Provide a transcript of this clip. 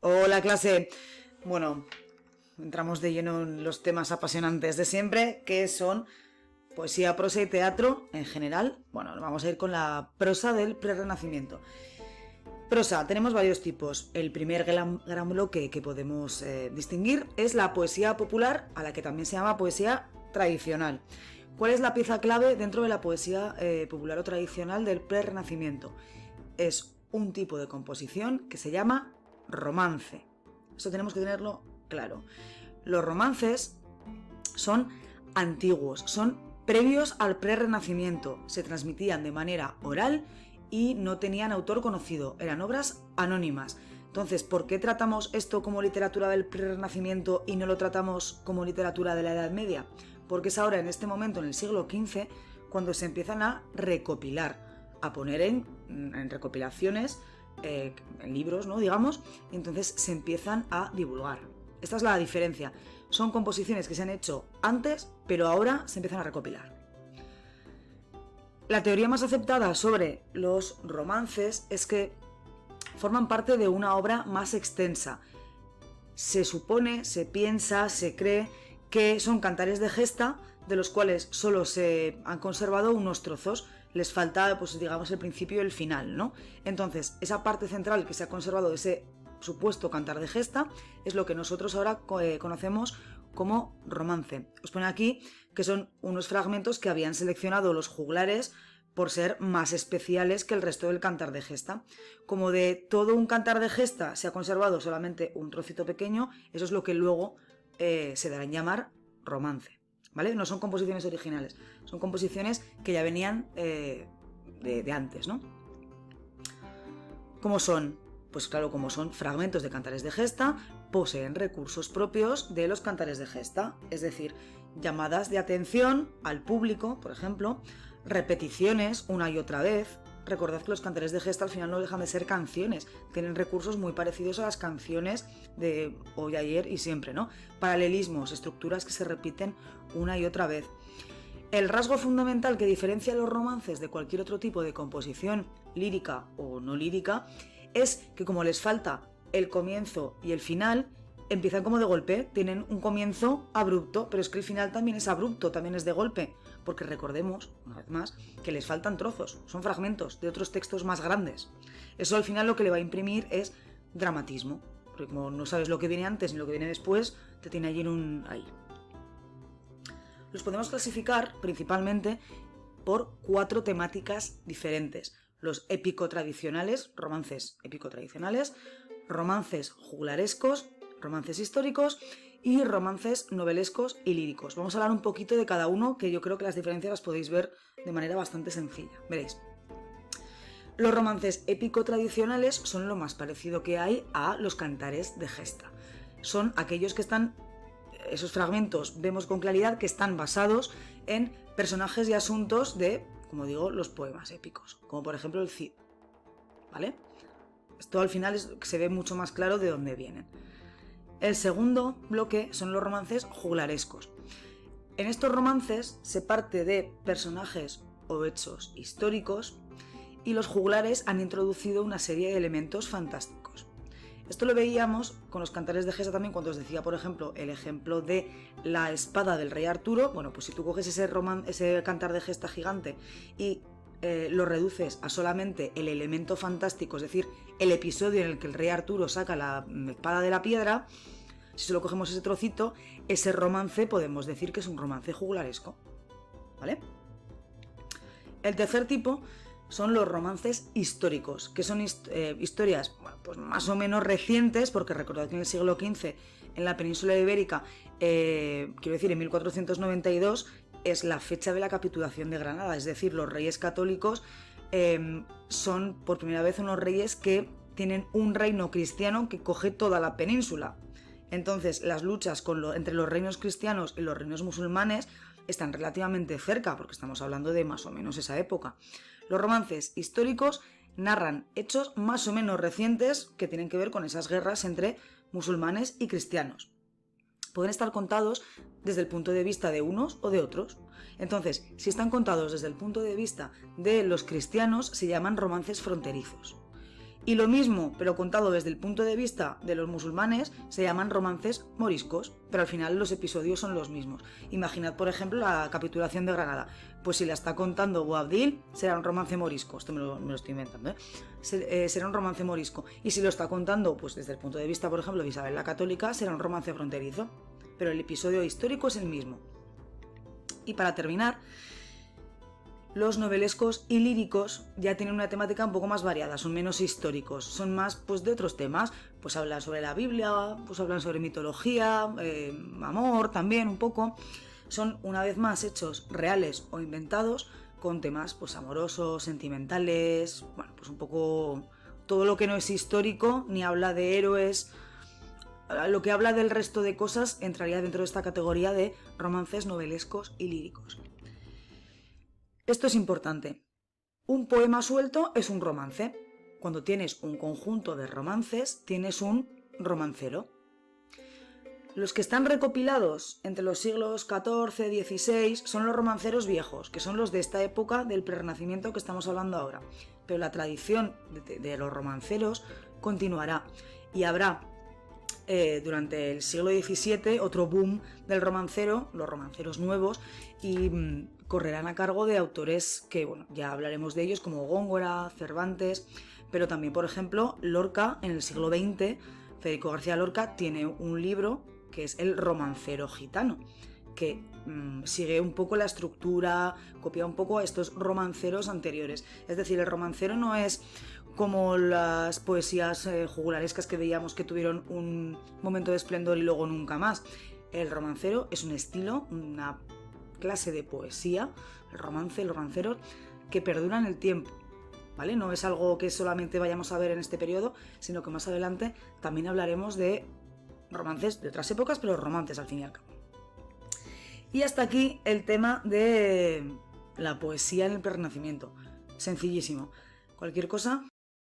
Hola clase. Bueno, entramos de lleno en los temas apasionantes de siempre, que son poesía, prosa y teatro en general. Bueno, vamos a ir con la prosa del Prerrenacimiento. Prosa, tenemos varios tipos. El primer gran bloque que podemos distinguir es la poesía popular, a la que también se llama poesía tradicional. ¿Cuál es la pieza clave dentro de la poesía popular o tradicional del Prerrenacimiento? Es un tipo de composición que se llama romance. Eso tenemos que tenerlo claro. Los romances son antiguos, son previos al Prerrenacimiento, se transmitían de manera oral y no tenían autor conocido, eran obras anónimas. Entonces, ¿por qué tratamos esto como literatura del Prerrenacimiento y no lo tratamos como literatura de la Edad Media? Porque es ahora, en este momento, en el siglo XV, cuando se empiezan a recopilar, a poner en recopilaciones, en libros, ¿no? Digamos, y entonces se empiezan a divulgar. Esta es la diferencia. Son composiciones que se han hecho antes, pero ahora se empiezan a recopilar. La teoría más aceptada sobre los romances es que forman parte de una obra más extensa. Se supone, se piensa, se cree que son cantares de gesta, de los cuales solo se han conservado unos trozos. Les falta, pues digamos, el principio y el final, ¿no? Entonces, esa parte central que se ha conservado de ese supuesto cantar de gesta es lo que nosotros ahora conocemos como romance. Os pone aquí que son unos fragmentos que habían seleccionado los juglares por ser más especiales que el resto del cantar de gesta. Como de todo un cantar de gesta se ha conservado solamente un trocito pequeño, eso es lo que luego se dará en llamar romance, ¿vale? No son composiciones originales, son composiciones que ya venían de antes, ¿no? ¿Cómo son? Pues claro, como son fragmentos de cantares de gesta, poseen recursos propios de los cantares de gesta, es decir, llamadas de atención al público, por ejemplo, repeticiones una y otra vez. Recordad que los cantares de gesta al final no dejan de ser canciones, tienen recursos muy parecidos a las canciones de hoy, ayer y siempre, ¿no? Paralelismos, estructuras que se repiten una y otra vez. El rasgo fundamental que diferencia los romances de cualquier otro tipo de composición lírica o no lírica es que como les falta el comienzo y el final, empiezan como de golpe, tienen un comienzo abrupto, pero es que el final también es abrupto, también es de golpe, porque recordemos, una vez más, que les faltan trozos, son fragmentos de otros textos más grandes. Eso al final lo que le va a imprimir es dramatismo, porque como no sabes lo que viene antes ni lo que viene después, te tiene allí en un... ahí. Los podemos clasificar principalmente por 4 temáticas diferentes. Los épico-tradicionales, romances épico-tradicionales, romances juglarescos, romances históricos y romances novelescos y líricos. Vamos a hablar un poquito de cada uno, que yo creo que las diferencias las podéis ver de manera bastante sencilla. Veréis. Los romances épico-tradicionales son lo más parecido que hay a los cantares de gesta. Son aquellos que están... Esos fragmentos vemos con claridad que están basados en personajes y asuntos de, como digo, los poemas épicos, como por ejemplo el Cid, ¿vale? Esto al final se ve mucho más claro de dónde vienen. El segundo bloque son los romances juglarescos. En estos romances se parte de personajes o hechos históricos y los juglares han introducido una serie de elementos fantásticos. Esto lo veíamos con los cantares de gesta también cuando os decía, por ejemplo, el ejemplo de la espada del rey Arturo. Bueno, pues si tú coges ese cantar de gesta gigante y lo reduces a solamente el elemento fantástico, es decir, el episodio en el que el rey Arturo saca la espada de la piedra, si solo cogemos ese trocito, ese romance podemos decir que es un romance juglaresco, ¿vale? El tercer tipo son los romances históricos, que son historias, bueno, pues más o menos recientes, porque recordad que en el siglo XV, en la península ibérica, quiero decir, en 1492, es la fecha de la capitulación de Granada, es decir, los reyes católicos son por primera vez unos reyes que tienen un reino cristiano que coge toda la península. Entonces, las luchas entre los reinos cristianos y los reinos musulmanes están relativamente cerca, porque estamos hablando de más o menos esa época. Los romances históricos narran hechos más o menos recientes que tienen que ver con esas guerras entre musulmanes y cristianos. Pueden estar contados desde el punto de vista de unos o de otros. Entonces, si están contados desde el punto de vista de los cristianos, se llaman romances fronterizos. Y lo mismo, pero contado desde el punto de vista de los musulmanes, se llaman romances moriscos, pero al final los episodios son los mismos. Imaginad, por ejemplo, la capitulación de Granada. Pues si la está contando Boabdil, será un romance morisco. Esto me lo estoy inventando, ¿eh? Será un romance morisco. Y si lo está contando, pues desde el punto de vista, por ejemplo, de Isabel la Católica, será un romance fronterizo. Pero el episodio histórico es el mismo. Y para terminar, los novelescos y líricos ya tienen una temática un poco más variada, son menos históricos, son más pues de otros temas, pues hablan sobre la Biblia, pues hablan sobre mitología, amor también un poco, son una vez más hechos reales o inventados con temas pues amorosos, sentimentales, bueno, pues un poco todo lo que no es histórico ni habla de héroes. Lo que habla del resto de cosas entraría dentro de esta categoría de romances novelescos y líricos. Esto es importante. Un poema suelto es un romance. Cuando tienes un conjunto de romances, tienes un romancero. Los que están recopilados entre los siglos XIV y XVI son los romanceros viejos, que son los de esta época del Prerrenacimiento que estamos hablando ahora. Pero la tradición de los romanceros continuará y habrá durante el siglo XVII otro boom del romancero, los romanceros nuevos, y correrán a cargo de autores que, bueno, ya hablaremos de ellos, como Góngora, Cervantes, pero también, por ejemplo, Lorca en el siglo XX. Federico García Lorca tiene un libro que es El romancero gitano, que sigue un poco la estructura, copia un poco a estos romanceros anteriores. Es decir, el romancero no es como las poesías jugularescas que veíamos que tuvieron un momento de esplendor y luego nunca más. El romancero es un estilo, una clase de poesía, el romancero, que perdura en el tiempo, ¿vale? No es algo que solamente vayamos a ver en este periodo, sino que más adelante también hablaremos de romances de otras épocas, pero romances al fin y al cabo. Y hasta aquí el tema de la poesía en el Prerrenacimiento. Sencillísimo. Cualquier cosa,